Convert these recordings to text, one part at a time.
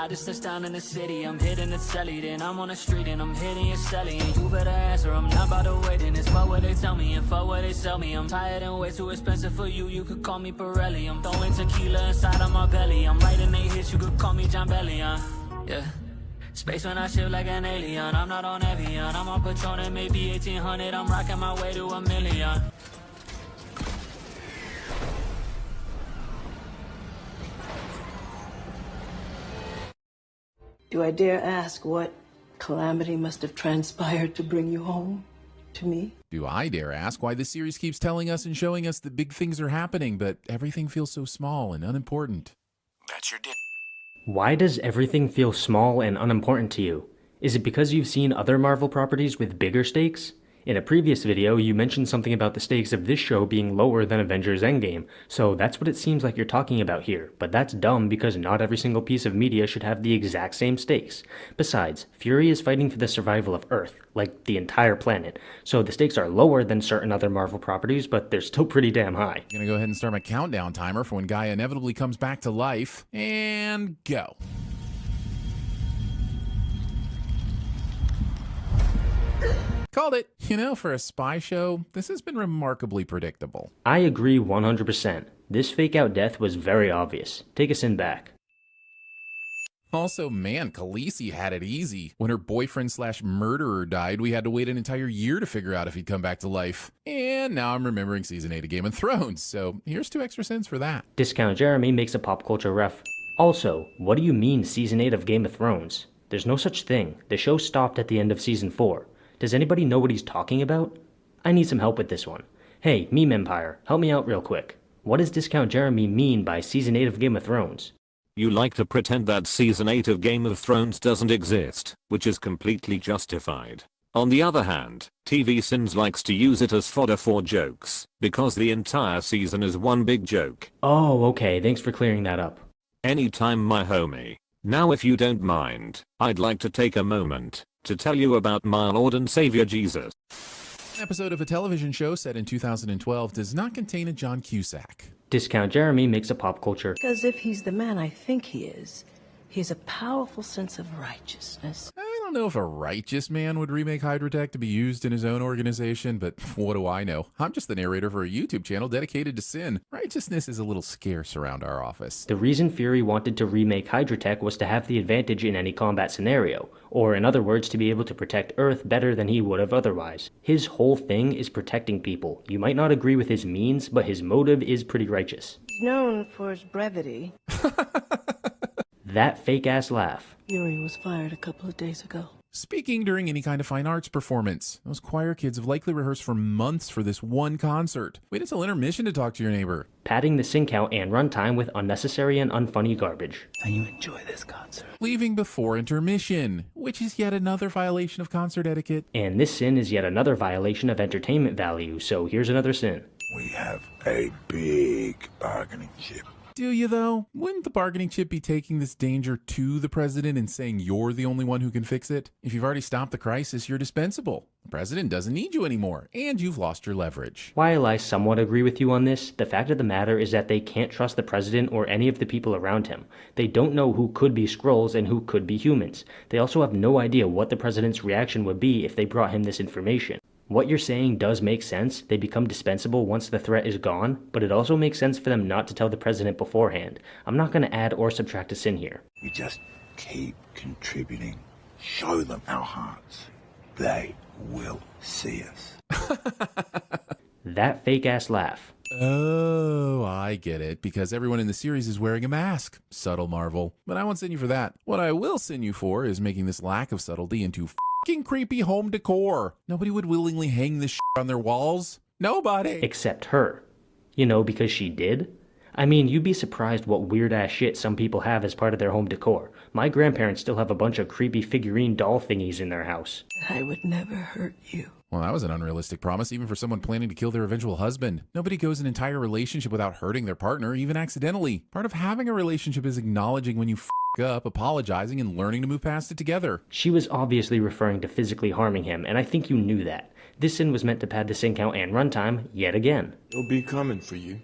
I just touched down in the city, I'm hitting the celly, then I'm on the street and I'm hitting your celly. And you better answer, I'm not about to wait, and it's fuck what they tell me and fuck what they sell me. I'm tired and way too expensive for you, you could call me Pirelli. I'm throwing tequila inside of my belly, I'm writing 8 hits, you could call me John Belly, yeah. Space when I shift like an alien, I'm not on Evian, I'm on Patron and maybe 1800, I'm rocking my way to 1 million. Do I dare ask what calamity must have transpired to bring you home to me? Do I dare ask why this series keeps telling us and showing us that big things are happening, but everything feels so small and unimportant? That's your dick. Why does everything feel small and unimportant to you? Is it because you've seen other Marvel properties with bigger stakes? In a previous video, you mentioned something about the stakes of this show being lower than Avengers Endgame, so that's what it seems like you're talking about here, but that's dumb because not every single piece of media should have the exact same stakes. Besides, Fury is fighting for the survival of Earth, like the entire planet, so the stakes are lower than certain other Marvel properties, but they're still pretty damn high. I'm gonna go ahead and start my countdown timer for when Gaia inevitably comes back to life, and go. Called it. You know, for a spy show, this has been remarkably predictable. I agree 100%. This fake-out death was very obvious. Take a sin back. Also, man, Khaleesi had it easy. When her boyfriend/murderer died, we had to wait an entire year to figure out if he'd come back to life. And now I'm remembering Season 8 of Game of Thrones, so here's 2 extra cents for that. Discount Jeremy makes a pop culture ref. Also, what do you mean Season 8 of Game of Thrones? There's no such thing. The show stopped at the end of Season 4. Does anybody know what he's talking about? I need some help with this one. Hey, Meme Empire, help me out real quick. What does Discount Jeremy mean by Season 8 of Game of Thrones? You like to pretend that Season 8 of Game of Thrones doesn't exist, which is completely justified. On the other hand, TV Sins likes to use it as fodder for jokes, because the entire season is one big joke. Oh, okay, thanks for clearing that up. Anytime, my homie. Now if you don't mind, I'd like to take a moment to tell you about my Lord and Savior Jesus. An episode of a television show set in 2012 does not contain a John Cusack. Discount Jeremy makes a pop culture. Because if he's the man I think he is, he has a powerful sense of righteousness. I don't know if a righteous man would remake Hydrotech to be used in his own organization, but what do I know? I'm just the narrator for a YouTube channel dedicated to sin. Righteousness is a little scarce around our office. The reason Fury wanted to remake Hydrotech was to have the advantage in any combat scenario, or in other words, to be able to protect Earth better than he would have otherwise. His whole thing is protecting people. You might not agree with his means, but his motive is pretty righteous. He's known for his brevity. That fake-ass laugh. Fury was fired a couple of days ago. Speaking during any kind of fine arts performance. Those choir kids have likely rehearsed for months for this one concert. Wait until intermission to talk to your neighbor. Padding the sin count and runtime with unnecessary and unfunny garbage. And you enjoy this concert. Leaving before intermission, which is yet another violation of concert etiquette. And this sin is yet another violation of entertainment value, so here's another sin. We have a big bargaining chip. Do you, though? Wouldn't the bargaining chip be taking this danger to the president and saying you're the only one who can fix it? If you've already stopped the crisis, you're dispensable. The president doesn't need you anymore, and you've lost your leverage. While I somewhat agree with you on this, the fact of the matter is that they can't trust the president or any of the people around him. They don't know who could be Skrulls and who could be humans. They also have no idea what the president's reaction would be if they brought him this information. What you're saying does make sense. They become dispensable once the threat is gone, but it also makes sense for them not to tell the president beforehand. I'm not going to add or subtract a sin here. We just keep contributing. Show them our hearts. They will see us. That fake-ass laugh. Oh, I get it, because everyone in the series is wearing a mask. Subtle, Marvel. But I won't send you for that. What I will send you for is making this lack of subtlety into fucking creepy home decor. Nobody would willingly hang this shit on their walls. Nobody. Except her. You know, because she did? I mean, you'd be surprised what weird-ass shit some people have as part of their home decor. My grandparents still have a bunch of creepy figurine doll thingies in their house. I would never hurt you. Well, that was an unrealistic promise, even for someone planning to kill their eventual husband. Nobody goes an entire relationship without hurting their partner, even accidentally. Part of having a relationship is acknowledging when you up, apologizing, and learning to move past it together. She was obviously referring to physically harming him, and I think you knew that. This sin was meant to pad the sin count and runtime yet again. He'll be coming for you.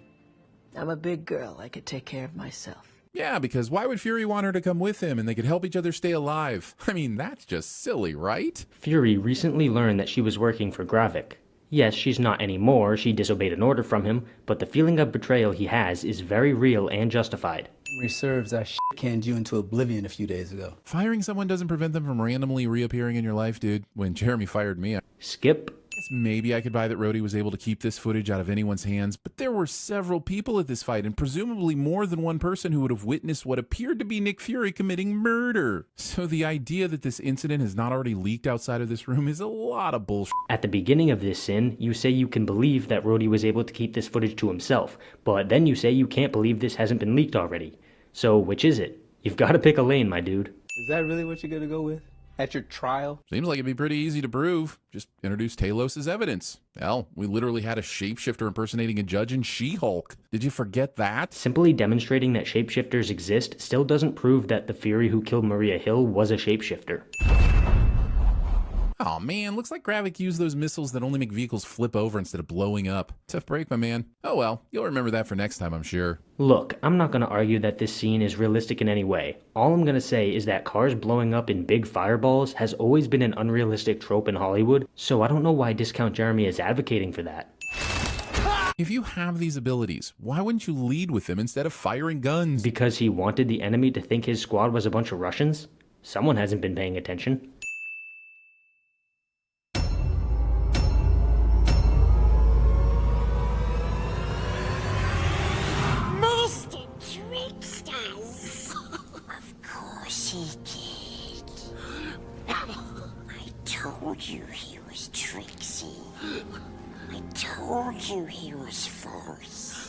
I'm a big girl. I could take care of myself. Yeah, because why would Fury want her to come with him and they could help each other stay alive? I mean, that's just silly, right? Fury recently learned that she was working for Gravik. Yes, she's not anymore, she disobeyed an order from him, but the feeling of betrayal he has is very real and justified. Memory serves, I canned you into oblivion a few days ago. Firing someone doesn't prevent them from randomly reappearing in your life, dude. When Jeremy fired me, Skip. maybe I could buy that Rhodey was able to keep this footage out of anyone's hands, but there were several people at this fight, and presumably more than one person who would have witnessed what appeared to be Nick Fury committing murder. So the idea that this incident has not already leaked outside of this room is a lot of bullshit. At the beginning of this sin, you say you can believe that Rhodey was able to keep this footage to himself, but then you say you can't believe this hasn't been leaked already. So which is it? You've got to pick a lane, my dude. Is that really what you're gonna go with? At your trial? Seems like it'd be pretty easy to prove. Just introduce Talos as evidence. Hell, we literally had a shapeshifter impersonating a judge in She-Hulk. Did you forget that? Simply demonstrating that shapeshifters exist still doesn't prove that the Fury who killed Maria Hill was a shapeshifter. Oh man, looks like Gravik used those missiles that only make vehicles flip over instead of blowing up. Tough break, my man. Oh well, you'll remember that for next time, I'm sure. Look, I'm not going to argue that this scene is realistic in any way. All I'm going to say is that cars blowing up in big fireballs has always been an unrealistic trope in Hollywood, so I don't know why Discount Jeremy is advocating for that. If you have these abilities, why wouldn't you lead with them instead of firing guns? Because he wanted the enemy to think his squad was a bunch of Russians? Someone hasn't been paying attention. I told you he was tricksy. I told you he was false.